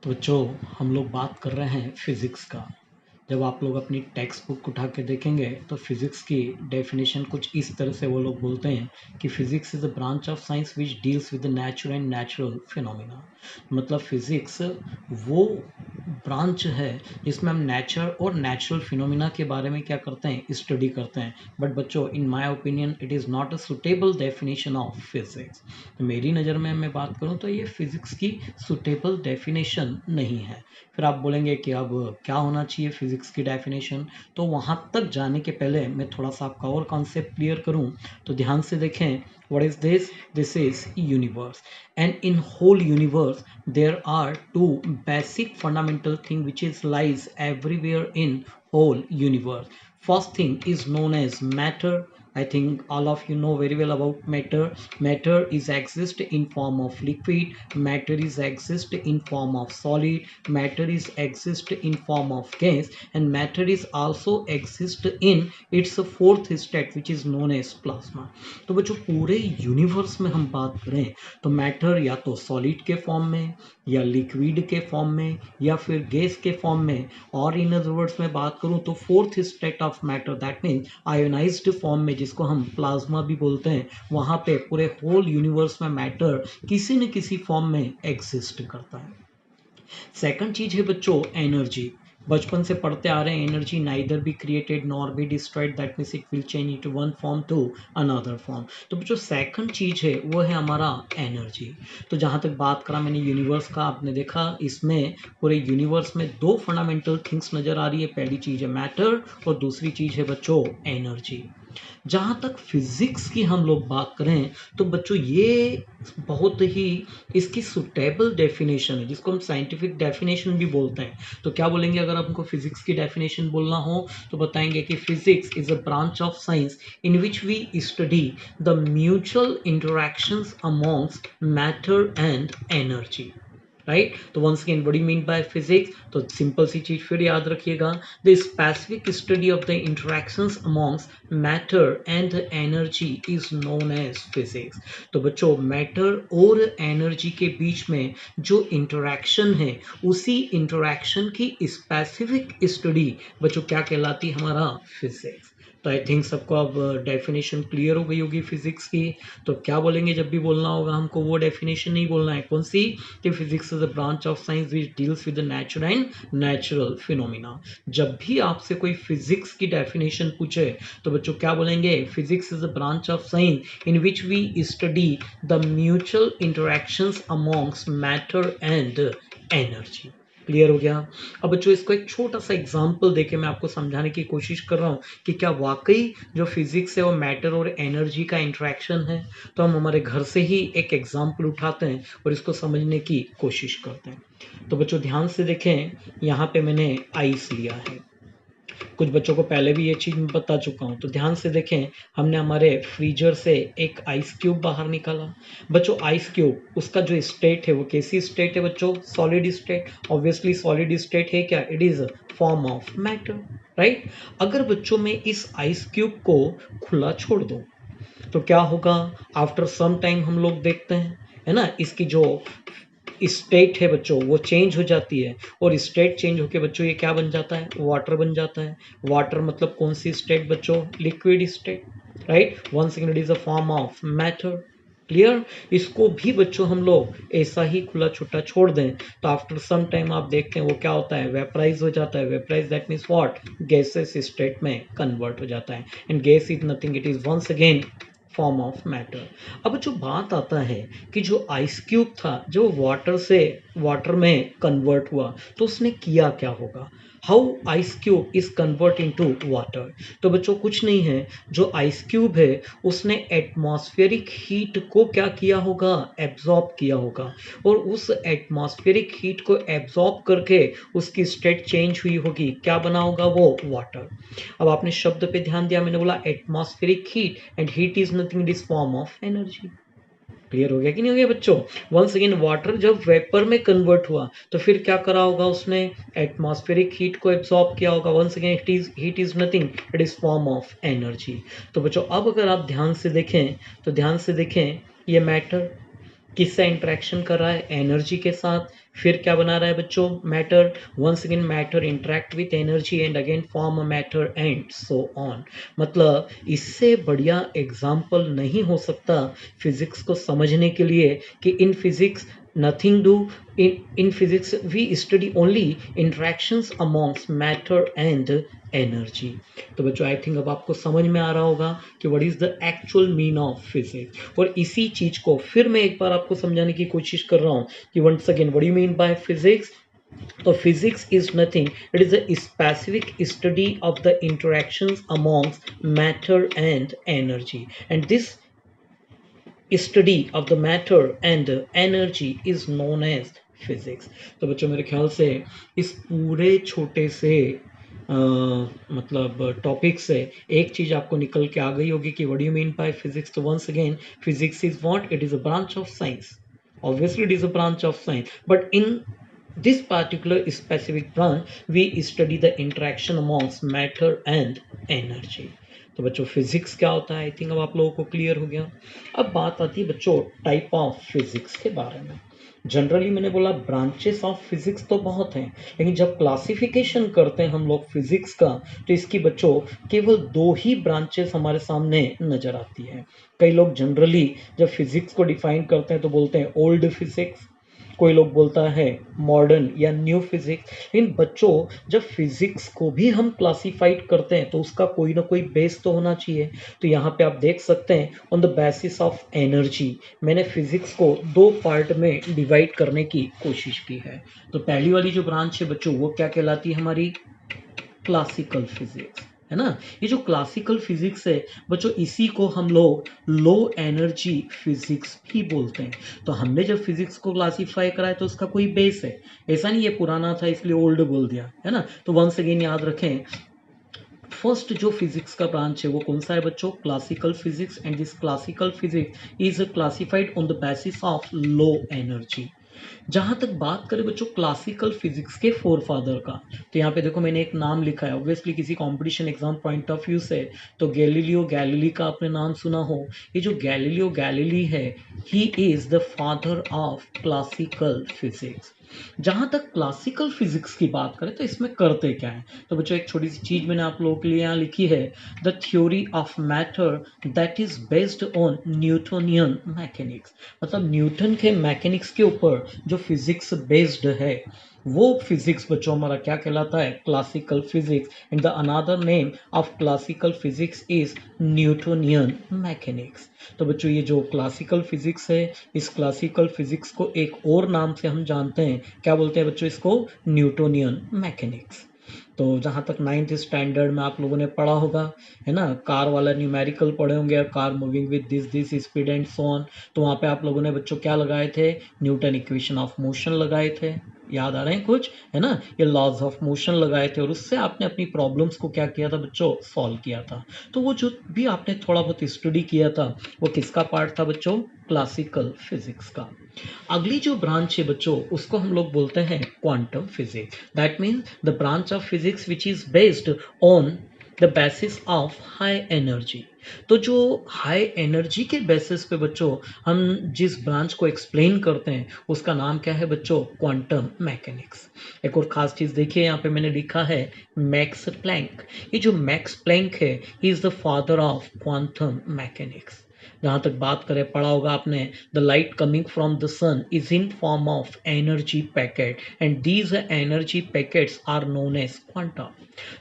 तो बच्चों हम लोग बात कर रहे हैं फिज़िक्स का। जब आप लोग अपनी टेक्स्ट बुक उठा के देखेंगे तो फिज़िक्स की डेफिनेशन कुछ इस तरह से वो लोग बोलते हैं कि physics is a branch of science which deals with the nature and natural phenomena. मतलब फिज़िक्स वो ब्रांच है जिसमें हम नेचर और नेचुरल फिनोमिना के बारे में क्या करते हैं, स्टडी करते हैं। बट बच्चों in my opinion it is not a suitable definition of physics. तो मेरी नज़र में मैं बात करूँ तो ये फिज़िक्स की सुटेबल डेफिनेशन नहीं है। फिर आप बोलेंगे कि अब क्या होना चाहिए फिज़िक्स की डेफिनेशन। तो वहाँ तक जाने के पहले मैं थोड़ा सा आपका और कॉन्सेप्ट क्लियर करूँ तो ध्यान से देखें। What is this? This is universe, and in whole universe there are two basic fundamental thing which is lies everywhere in whole universe. First thing is known as matter. I think all of you know very well about matter. Matter is exist in form of liquid, matter is exist in form of solid, matter is exist in form of gas, and matter is also exist in its fourth state which is known as plasma. तो बच्चों पूरे universe में हम बात करें तो matter या तो सॉलिड के फॉर्म में या लिक्विड के फॉर्म में या फिर गैस के फॉर्म में, और इन अदर वर्ड्स में बात करूं तो fourth state of matter that means ionised form में, जिसको हम प्लाज्मा भी बोलते हैं, वहां पे पूरे होल यूनिवर्स में मैटर किसी न किसी फॉर्म में एग्जिस्ट करता है। सेकंड चीज है बच्चों एनर्जी। बचपन से पढ़ते आ रहे हैं energy neither be created nor be destroyed, that means it will change into one form to another form. तो बच्चों सेकंड चीज है वो है हमारा एनर्जी। तो जहां तक बात करा मैंने यूनिवर्स का, आपने देखा इसमें पूरे यूनिवर्स में दो फंडामेंटल थिंग्स नजर आ रही है। पहली चीज है मैटर और दूसरी चीज है बच्चों एनर्जी। जहाँ तक फिजिक्स की हम लोग बात करें तो बच्चों ये बहुत ही इसकी सुटेबल डेफिनेशन है, जिसको हम साइंटिफिक डेफिनेशन भी बोलते हैं। तो क्या बोलेंगे अगर हमको फिजिक्स की डेफिनेशन बोलना हो तो बताएंगे कि physics is a branch of science in which we study the mutual interactions amongst matter and energy. Right? तो once again what do you mean by physics? तो सिंपल सी चीज फिर याद रखिएगा, the specific study of the interactions amongst matter and energy is known as physics. तो बच्चों matter और एनर्जी के बीच में जो इंटरैक्शन है उसी इंटरैक्शन की स्पेसिफिक स्टडी बच्चों क्या कहलाती है? हमारा फिजिक्स। तो आई थिंक सबको अब डेफिनेशन क्लियर हो गई होगी फिजिक्स की। तो क्या बोलेंगे जब भी बोलना होगा हमको, वो डेफिनेशन नहीं बोलना है। कौन सी? कि physics is a branch of science which deals with the nature and natural phenomena. जब भी आपसे कोई फिजिक्स की डेफिनेशन पूछे तो बच्चों क्या बोलेंगे? Physics is a branch of science in which we study the mutual interactions amongst matter and energy. Clear हो गया? अब बच्चों इसको एक छोटा सा एग्जांपल देके मैं आपको समझाने की कोशिश कर रहा हूँ कि क्या वाकई जो फिजिक्स है वो मैटर और एनर्जी का इंटरेक्शन है। तो हम हमारे घर से ही एक एग्जांपल उठाते हैं और इसको समझने की कोशिश करते हैं। तो बच्चों ध्यान से देखें, यहाँ पे मैंने आइस लिया है। कुछ बच्चों को पहले भी ये चीज मैं बता चुका हूँ। तो ध्यान से देखें, हमने हमारे फ्रीजर से एक आइस क्यूब बाहर निकाला। बच्चों आइस क्यूब उसका जो स्टेट है वो कैसी स्टेट है बच्चों? Solid state. Obviously solid state है क्या? It is form of matter. Right? अगर बच्चों में इस आइस क्यूब को खुला छोड़ दो तो क्या होगा? आफ्टर सम टाइम हम लोग देखते हैं, है ना, इसकी जो स्टेट है बच्चों वो चेंज हो जाती है, और स्टेट चेंज होके बच्चों ये क्या बन जाता है? वाटर बन जाता है। वाटर मतलब कौन सी स्टेट बच्चों? Liquid state. Right? One second, it is a form of matter. Clear? इसको भी बच्चों हम लोग ऐसा ही खुला छुट्टा छोड़ दें तो आफ्टर सम टाइम आप देखते हैं वो क्या होता है? वेपराइज हो जाता है। Vaporise that means what? Gases state में कन्वर्ट हो जाता है। And gas is nothing, it is once again form of matter. अब जो बात आता है कि जो आइस क्यूब था जो वाटर से वाटर में कन्वर्ट हुआ तो उसने किया क्या होगा? How ice cube is convert into water? तो बच्चों कुछ नहीं है, जो आइस क्यूब है उसने एटमॉस्फेरिक हीट को क्या किया होगा? एब्जॉर्ब किया होगा, और उस एटमॉस्फेरिक हीट को एब्जॉर्ब करके उसकी स्टेट चेंज हुई होगी। क्या बना होगा वो? वाटर। अब आपने शब्द पे ध्यान दिया, मैंने बोला atmospheric heat, and heat is nothing, it is form of energy. Clear हो गया कि नहीं हो गया बच्चों? वंस अगेन वाटर जब वेपर में कन्वर्ट हुआ तो फिर क्या करा होगा उसने? एटमॉस्फेरिक हीट को एब्सॉर्ब किया होगा। Once again heat is nothing, it is form of energy. तो बच्चों अब अगर आप ध्यान से देखें तो ध्यान से देखें, ये मैटर, किससे इंटरेक्शन कर रहा है? एनर्जी के साथ। फिर क्या बना रहा है बच्चों? Matter. Once again matter interact with energy and again form a matter and so on. मतलब इससे बढ़िया एग्जाम्पल नहीं हो सकता फिजिक्स को समझने के लिए कि in physics nothing do in physics we study only interactions amongst matter and energy. तो बच्चों आई थिंक अब आपको समझ में आ रहा होगा कि what is the actual mean of physics. और इसी चीज को फिर मैं एक बार आपको समझाने की कोशिश कर रहा हूं कि once again what do you mean by physics. तो physics is nothing, it is a specific study of the interactions amongst matter and energy and this study of the matter and energy is known as physics। तो बच्चों मेरे ख्याल से इस पूरे छोटे से मतलब टॉपिक से एक चीज आपको निकल के आ गई होगी कि what do you mean by physics. तो once again physics is what? It is a branch of science. Obviously it is a branch of science, but in this particular specific branch we study the interaction amongst matter and energy। तो बच्चों physics क्या होता है I think अब आप लोगों को clear हो गया। अब बात आती है बच्चों टाइप ऑफ फिजिक्स के बारे में। जनरली मैंने बोला ब्रांचेस ऑफ फिजिक्स तो बहुत हैं, लेकिन जब क्लासिफिकेशन करते हैं हम लोग फिजिक्स का तो इसकी बच्चों केवल दो ही ब्रांचेस हमारे सामने नजर आती है। कई लोग जनरली जब फिजिक्स को डिफाइन करते हैं तो बोलते हैं ओल्ड फिजिक्स, कोई लोग बोलता है मॉडर्न या न्यू फिजिक्स। लेकिन बच्चों जब फिजिक्स को भी हम क्लासिफाइड करते हैं तो उसका कोई ना कोई बेस तो होना चाहिए। तो यहाँ पे आप देख सकते हैं on the basis of energy मैंने फिजिक्स को दो पार्ट में डिवाइड करने की कोशिश की है। तो पहली वाली जो ब्रांच है बच्चों वो क्या कहलाती है? हमारी क्लासिकल फिजिक्स, है ना। ये जो क्लासिकल फिजिक्स है बच्चों इसी को हम लोग लो एनर्जी फिजिक्स भी बोलते हैं। तो हमने जब फिजिक्स को क्लासिफाई करा है तो उसका कोई बेस है, ऐसा नहीं ये पुराना था इसलिए ओल्ड बोल दिया, है ना। तो वंस अगेन याद रखें फर्स्ट जो फिजिक्स का ब्रांच है वो कौन सा है बच्चों? Classical physics. And this classical physics is classified on the basis of low energy. जहां तक बात करें बच्चों क्लासिकल फिजिक्स के फोर फादर का, तो यहाँ पे देखो मैंने एक नाम लिखा है, ऑब्वियसली किसी competition exam point of view से तो गैलीलियो गैलीली का आपने नाम सुना हो। ये जो गैलीलियो गैलीली है he is the father of classical physics. जहां तक क्लासिकल फिजिक्स की बात करें तो इसमें करते क्या है? तो बच्चों एक छोटी सी चीज मैंने आप लोगों के लिए यहाँ लिखी है, the theory of matter that is based on Newtonian mechanics. मतलब न्यूटन के मैकेनिक्स के ऊपर जो फिजिक्स बेस्ड है वो फिजिक्स बच्चों हमारा क्या कहलाता है? Classical physics. And the another name of classical physics is Newtonian mechanics. तो बच्चों ये जो क्लासिकल फिजिक्स है इस क्लासिकल फिजिक्स को एक और नाम से हम जानते हैं, क्या बोलते हैं बच्चों इसको? Newtonian mechanics. तो जहाँ तक 9th स्टैंडर्ड में आप लोगों ने पढ़ा होगा, है ना, कार वाला न्यूमेरिकल पढ़े होंगे, car moving with this speed and so on. तो वहाँ पे आप लोगों ने बच्चों क्या लगाए थे? न्यूटन इक्वेशन ऑफ मोशन लगाए थे। याद आ रहे हैं कुछ, है ना, ये लॉज ऑफ मोशन लगाए थे और उससे आपने अपनी प्रॉब्लम्स को क्या किया था बच्चों? सॉल्व किया था। तो वो जो भी आपने थोड़ा बहुत स्टडी किया था वो किसका पार्ट था बच्चों? क्लासिकल फिजिक्स का। अगली जो ब्रांच है बच्चों उसको हम लोग बोलते हैं quantum physics. That means the branch of physics which is based on the basis of high energy. तो जो हाई एनर्जी के बेसिस पे बच्चों हम जिस ब्रांच को एक्सप्लेन करते हैं उसका नाम क्या है बच्चों? Quantum mechanics. एक और खास चीज देखिए यहाँ पे मैंने लिखा है मैक्स प्लैंक। ये जो मैक्स प्लैंक है he is the father of quantum mechanics. जहां तक बात करें पढ़ा होगा आपने, the light coming from the sun is in form of energy packet and these energy packets are known as quanta.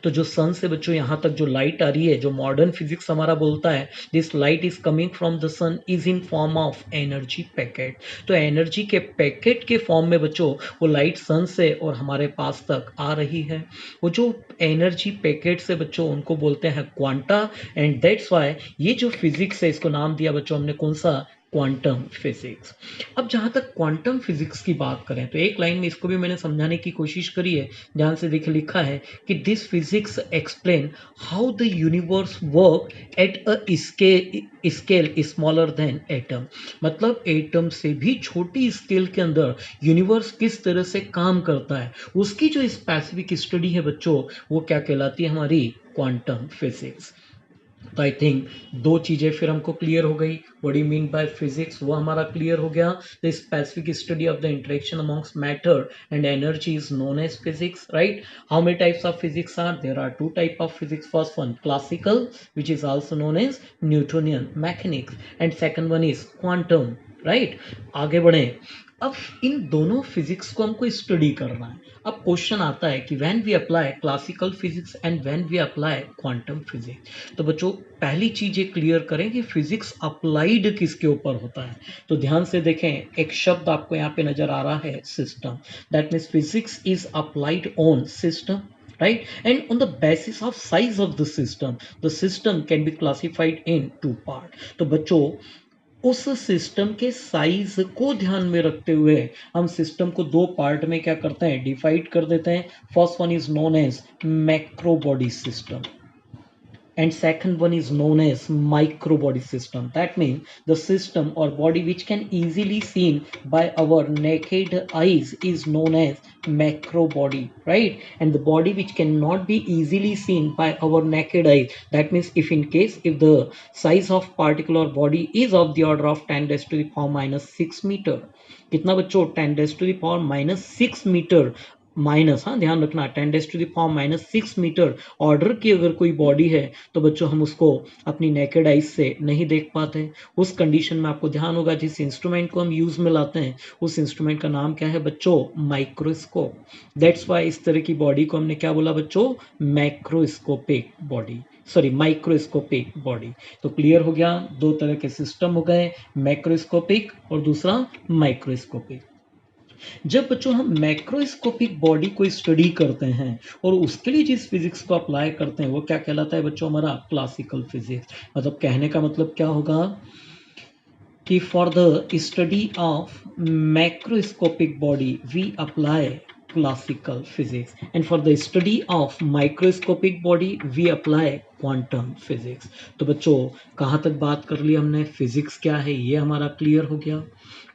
तो जो सन से बच्चों यहाँ तक जो लाइट आ रही है, जो मॉडर्न फिजिक्स हमारा बोलता है this light is coming from the sun is in form of energy packet. तो एनर्जी के पैकेट के फॉर्म में बच्चों वो लाइट सन से और हमारे पास तक आ रही है। वो जो एनर्जी पैकेट से बच्चों उनको बोलते हैं क्वांटा। एंड दैट्स वाई ये जो फिजिक्स है इसको नाम दिया बच्चों हमने कौन सा? Quantum physics. अब जहां तक क्वांटम फिजिक्स की बात करें तो एक लाइन में इसको भी मैंने समझाने की कोशिश करी है, ध्यान से देख लिखा है कि this physics explain how the universe work at a scale smaller than atom. मतलब एटम से भी छोटी स्केल के अंदर यूनिवर्स किस तरह से काम करता है उसकी जो स्पेसिफिक स्टडी है बच्चों वो क्या कहलाती है? हमारी क्वांटम फिजिक्स। तो आई थिंक दो चीज़ें फिर हमको क्लियर हो गई. What do you mean by physics, वो हमारा क्लियर हो गया. The specific study of the interaction amongst matter and energy is known as physics, right. How many types of physics are there? Are two type of physics. First one classical which is also known as Newtonian mechanics and second one is quantum, right. आगे बढ़े. अब इन दोनों physics को हमको study करना है. अब question आता है कि when we apply classical physics and when we apply quantum physics, तो बच्चों पहली चीज ये क्लियर करें कि फिजिक्स अप्लाइड किसके ऊपर होता है. तो ध्यान से देखें, एक शब्द आपको यहाँ पे नजर आ रहा है, system. That means physics is applied on system, right, and on the basis of size of the system can be classified in two part. तो बच्चों उस सिस्टम के साइज को ध्यान में रखते हुए हम सिस्टम को दो पार्ट में क्या करते हैं, डिवाइड कर देते हैं. First one is known as macro body system and second one is known as micro body system. That means the system or body which can easily seen by our naked eyes is known as macro body, right. And the body which cannot be easily seen by our naked eyes, that means if in case if the size of particular body is of the order of 10 raised to the power minus 6 meter. कितना बच्चों, 10 raised to the power minus 6 meter minus, हाँ ध्यान रखना, 10 raise to the power minus 6 metre order की अगर कोई body है तो बच्चों हम उसको अपनी नेकेड आइज से नहीं देख पाते. उस कंडीशन में आपको ध्यान होगा जिस इंस्ट्रूमेंट को हम यूज में लाते हैं उस इंस्ट्रूमेंट का नाम क्या है बच्चों, माइक्रोस्कोप. दैट्स वाई इस तरह की बॉडी को हमने क्या बोला बच्चों, macroscopic body, sorry microscopic body. तो क्लियर हो गया, दो तरह के सिस्टम हो गए, मैक्रोस्कोपिक और दूसरा माइक्रोस्कोपिक. जब बच्चों हम मैक्रोस्कोपिक बॉडी को स्टडी करते हैं और उसके लिए जिस फिजिक्स को अप्लाई करते हैं वो क्या कहलाता है बच्चों, हमारा क्लासिकल फिजिक्स. मतलब कहने का मतलब क्या होगा कि for the study of macroscopic body we apply classical physics and for the study of microscopic body we apply quantum physics. तो बच्चों कहाँ तक बात कर ली हमने, फिजिक्स क्या है ये हमारा क्लियर हो गया,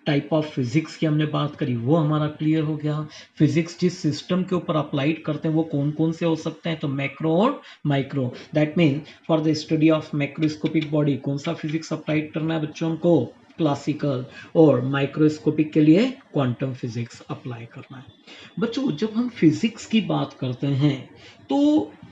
टाइप ऑफ फिजिक्स की हमने बात करी वो हमारा क्लियर हो गया, फिजिक्स जिस सिस्टम के ऊपर अप्लाइड करते हैं वो कौन कौन से हो सकते हैं, तो मैक्रो और micro. That means for the study of macroscopic body कौन सा फिजिक्स अप्लाइड करना है बच्चों को, क्लासिकल, और माइक्रोस्कोपिक के लिए क्वांटम फिजिक्स अप्लाई करना है. बच्चों जब हम फिजिक्स की बात करते हैं तो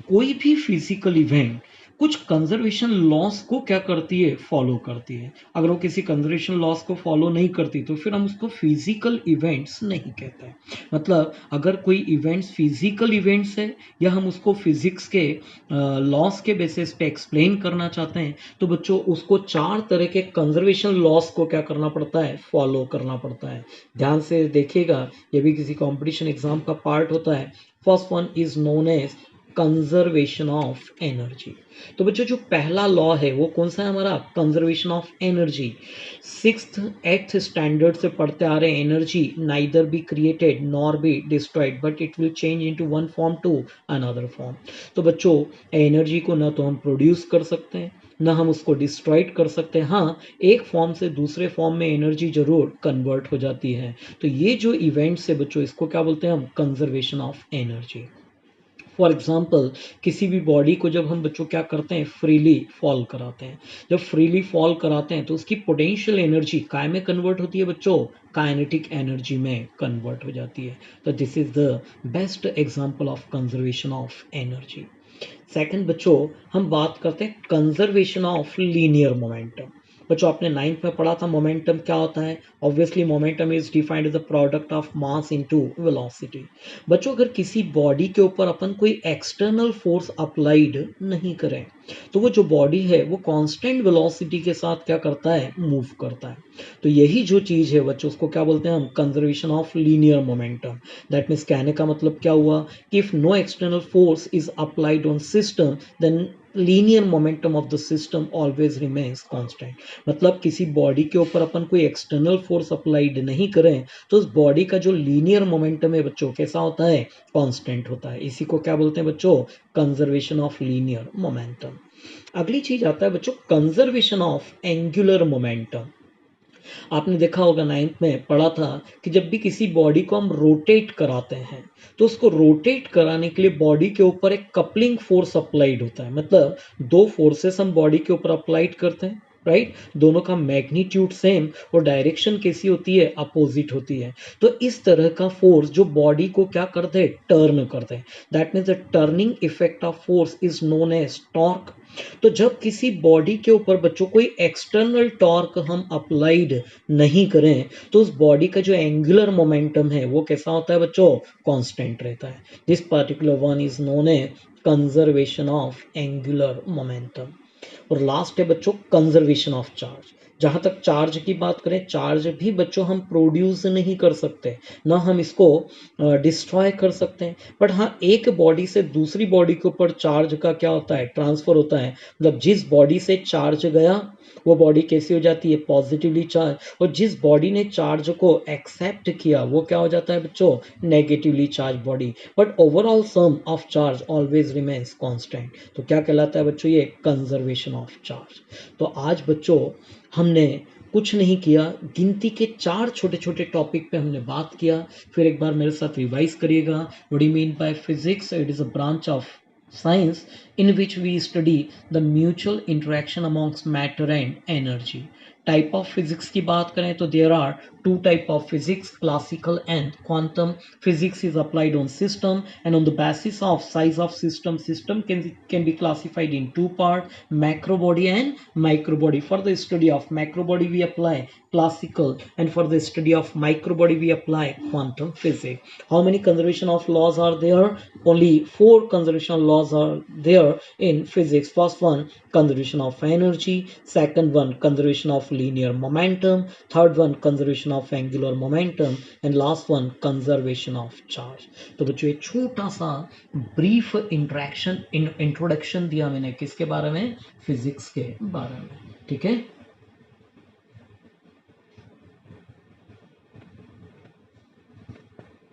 कोई भी फिजिकल इवेंट कुछ कंजर्वेशन लॉस को क्या करती है, फॉलो करती है. अगर वो किसी कंजर्वेशन लॉस को फॉलो नहीं करती तो फिर हम उसको फिजिकल इवेंट्स नहीं कहते हैं. मतलब अगर कोई इवेंट्स फिजिकल इवेंट्स है या हम उसको फिजिक्स के लॉस के बेसिस पे एक्सप्लेन करना चाहते हैं तो बच्चों उसको चार तरह के कंजर्वेशन लॉस को क्या करना पड़ता है, फॉलो करना पड़ता है. ध्यान से देखिएगा, ये भी किसी कंपटीशन एग्जाम का पार्ट होता है. First one is known as conservation of energy. तो बच्चों जो पहला लॉ है वो कौन सा है हमारा, conservation of energy. 6th 8th standard से पढ़ते आ रहे हैं, energy neither be created nor be destroyed but it will change into one form to another form. तो बच्चों एनर्जी को ना तो हम प्रोड्यूस कर सकते हैं ना हम उसको डिस्ट्रॉयड कर सकते हैं. हाँ, एक फॉर्म से दूसरे फॉर्म में एनर्जी जरूर कन्वर्ट हो जाती है. तो ये जो इवेंट्स है बच्चों इसको क्या बोलते हैं हम, conservation of energy. For example किसी भी बॉडी को जब हम बच्चों क्या करते हैं, फ्रीली फॉल कराते हैं. जब फ्रीली फॉल कराते हैं तो उसकी पोटेंशियल एनर्जी काय में कन्वर्ट होती है बच्चों, काइनेटिक एनर्जी में कन्वर्ट हो जाती है. तो this is the best example of conservation of energy. Second बच्चों हम बात करते हैं कंजर्वेशन ऑफ लीनियर मोमेंटम. बच्चों आपने 9th में पढ़ा था मोमेंटम क्या होता है. Obviously momentum is defined as the product of mass into velocity. बच्चों अगर किसी बॉडी के ऊपर अपन कोई एक्सटर्नल फोर्स अप्लाइड नहीं करें तो वो जो बॉडी है वो कांस्टेंट वेलोसिटी के साथ क्या करता है, मूव करता है. तो यही जो चीज है बच्चों उसको क्या बोलते हैं हम, conservation of linear momentum. That means कहने का मतलब क्या हुआ कि if no external force is applied on system then linear momentum of the system always remains constant. मतलब किसी बॉडी के ऊपर अपन कोई एक्सटर्नल फोर्स अप्लाइड नहीं करें तो उस बॉडी का जो लीनियर मोमेंटम है बच्चों कैसा होता है, कांस्टेंट होता है. इसी को क्या बोलते हैं बच्चों, कंजर्वेशन ऑफ लीनियर मोमेंटम. अगली चीज आता है बच्चों कंजर्वेशन ऑफ एंगुलर मोमेंटम. आपने देखा होगा 9th में पढ़ा था कि जब भी किसी बॉडी को हम रोटेट कराते हैं तो उसको रोटेट कराने के लिए बॉडी के ऊपर एक कपलिंग फोर्स अप्लाइड होता है, मतलब दो फोर्सेस हम बॉडी के ऊपर अप्लाइड करते हैं, राइट। दोनों का मैग्नीट्यूड सेम और डायरेक्शन कैसी होती है, अपोजिट होती है। तो इस तरह का फोर्स जो बॉडी को क्या करते हैं, टर्न करते हैं, that means the turning effect of force is known as torque. तो जब किसी बॉडी के ऊपर बच्चों कोई एक्सटर्नल टॉर्क हम अप्लाइड नहीं करें तो उस बॉडी का जो एंगुलर मोमेंटम है वो कैसा होता है बच्चों, कांस्टेंट रहता है। This particular one is known as conservation of angular momentum. और लास्ट है बच्चों कंजर्वेशन ऑफ चार्ज। जहां तक चार्ज की बात करें, चार्ज भी बच्चों हम प्रोड्यूस नहीं कर सकते, ना हम इसको डिस्ट्रॉय कर सकते हैं, बट हाँ एक बॉडी से दूसरी बॉडी के ऊपर चार्ज का क्या होता है, ट्रांसफर होता है। मतलब जिस बॉडी से चार्ज गया वो बॉडी कैसी हो जाती है, पॉजिटिवली चार्ज, और जिस बॉडी ने चार्ज को एक्सेप्ट किया वो क्या हो जाता है बच्चों, negatively charge body. But overall sum of charge always remains constant. तो क्या कहलाता है बच्चों, ये कंजर्वेशन ऑफ चार्ज। तो आज बच्चों हमने कुछ नहीं किया, गिनती के 4 छोटे छोटे टॉपिक पे हमने बात किया। फिर एक बार मेरे साथ रिवाइज करिएगा। What you mean by physics, it is a branch of science in which we study the mutual interaction amongst matter and energy. Type of physics की बात करें तो there are two type of physics, classical and quantum physics is applied on system and on the basis of size of system, system can be classified in two part, macro body and micro body. For the study of macro body we apply classical, and for the study of micro body we apply quantum physics. How many conservation of laws are there? Only 4 conservation laws are there in physics. First one, conservation of energy. Second one, conservation of linear momentum. Third one, conservation of angular momentum. And last one, conservation of charge. तो बच्चों एक छोटा सा brief introduction दिया मैंने किसके बारे में, फिजिक्स के बारे में, ठीक है।